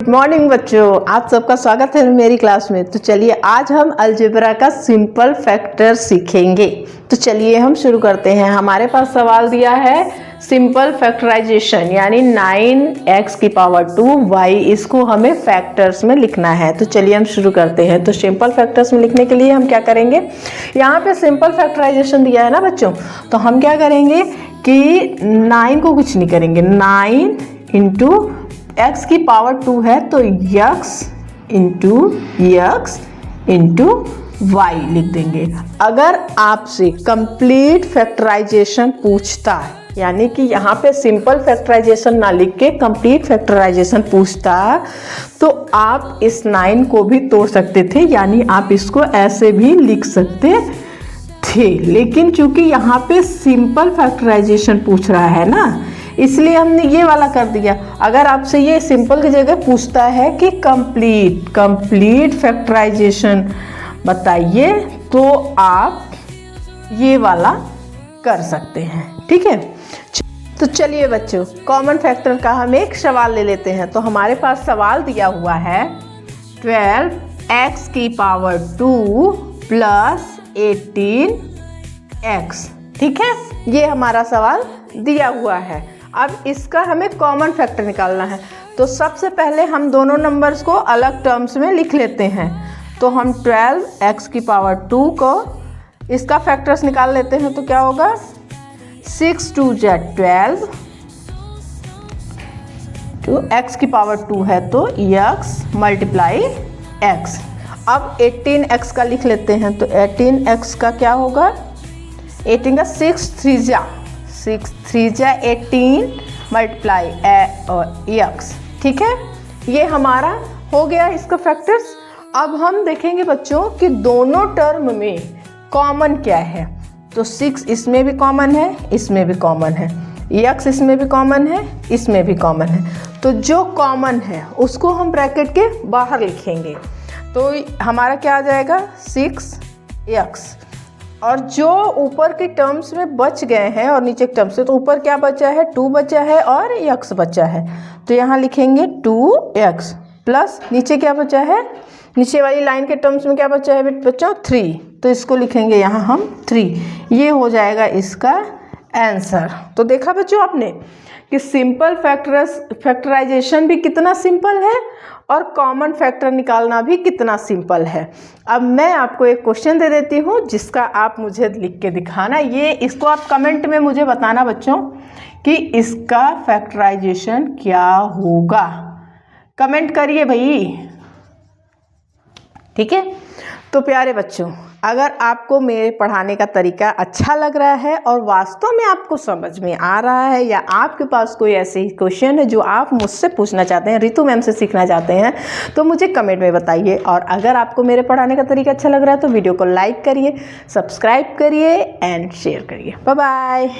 Morning बच्चों, आप सबका स्वागत है मेरी क्लास में। तो चलिए आज हम अलजेब्रा का सिंपल फैक्टर सीखेंगे। तो चलिए हम शुरू करते हैं। हमारे पास सवाल दिया है सिंपल फैक्टराइजेशन यानी 9x की पावर 2y, इसको हमें फैक्टर्स में लिखना है। तो चलिए हम शुरू करते हैं। तो सिंपल फैक्टर्स में लिखने के लिए हम क्या करेंगे, यहाँ पे सिंपल फैक्टराइजेशन दिया है ना बच्चों, तो हम क्या करेंगे कि 9 को कुछ नहीं करेंगे, 9 इंटू x की पावर 2 है तो x इंटू y लिख देंगे। अगर आपसे कंप्लीट फैक्टराइजेशन पूछता है, यानी कि यहाँ पे सिंपल फैक्टराइजेशन ना लिख के कंप्लीट फैक्टराइजेशन पूछता, तो आप इस 9 को भी तोड़ सकते थे, यानी आप इसको ऐसे भी लिख सकते थे। लेकिन चूंकि यहाँ पे सिंपल फैक्टराइजेशन पूछ रहा है ना, इसलिए हमने ये वाला कर दिया। अगर आपसे ये सिंपल की जगह पूछता है कि कंप्लीट फैक्टराइजेशन बताइए, तो आप ये वाला कर सकते हैं, ठीक है। तो चलिए बच्चों, कॉमन फैक्टर का हम एक सवाल ले लेते हैं। तो हमारे पास सवाल दिया हुआ है 12x की पावर 2 प्लस 18x, ठीक है। ये हमारा सवाल दिया हुआ है। अब इसका हमें कॉमन फैक्टर निकालना है। तो सबसे पहले हम दोनों नंबर्स को अलग टर्म्स में लिख लेते हैं। तो हम 12x की पावर 2 को इसका फैक्टर्स निकाल लेते हैं। तो क्या होगा, 6 2 जा 12, तो x की पावर 2 है तो x मल्टीप्लाई x। अब 18x का लिख लेते हैं। तो 18x का क्या होगा, 18 का 6 3 जा 18 मल्टीप्लाई x, ठीक है। ये हमारा हो गया इसका फैक्टर्स। अब हम देखेंगे बच्चों कि दोनों टर्म में कॉमन क्या है। तो 6 इसमें भी कॉमन है, इसमें भी कॉमन है, x इसमें भी कॉमन है, इसमें भी कॉमन है। तो जो कॉमन है उसको हम ब्रैकेट के बाहर लिखेंगे। तो हमारा क्या आ जाएगा, 6x। और जो ऊपर के टर्म्स में बच गए हैं और नीचे के टर्म्स से, तो ऊपर क्या बचा है, 2 बचा है और x बचा है। तो यहाँ लिखेंगे 2x प्लस नीचे क्या बचा है, नीचे वाली लाइन के टर्म्स में क्या बचा है बच्चों, 3। तो इसको लिखेंगे यहाँ हम 3। ये हो जाएगा इसका आंसर। तो देखा बच्चों आपने कि सिंपल फैक्टराइजेशन भी कितना सिंपल है और कॉमन फैक्टर निकालना भी कितना सिंपल है। अब मैं आपको एक क्वेश्चन दे देती हूँ जिसका आप मुझे लिख के दिखाना। इसको आप कमेंट में मुझे बताना बच्चों कि इसका फैक्टराइजेशन क्या होगा। कमेंट करिए भाई, ठीक है। तो प्यारे बच्चों, अगर आपको मेरे पढ़ाने का तरीका अच्छा लग रहा है और वास्तव में आपको समझ में आ रहा है, या आपके पास कोई ऐसे क्वेश्चन है जो आप मुझसे पूछना चाहते हैं, रितु मैम से सीखना चाहते हैं, तो मुझे कमेंट में बताइए। और अगर आपको मेरे पढ़ाने का तरीका अच्छा लग रहा है तो वीडियो को लाइक करिए, सब्सक्राइब करिए एंड शेयर करिए। Bye bye.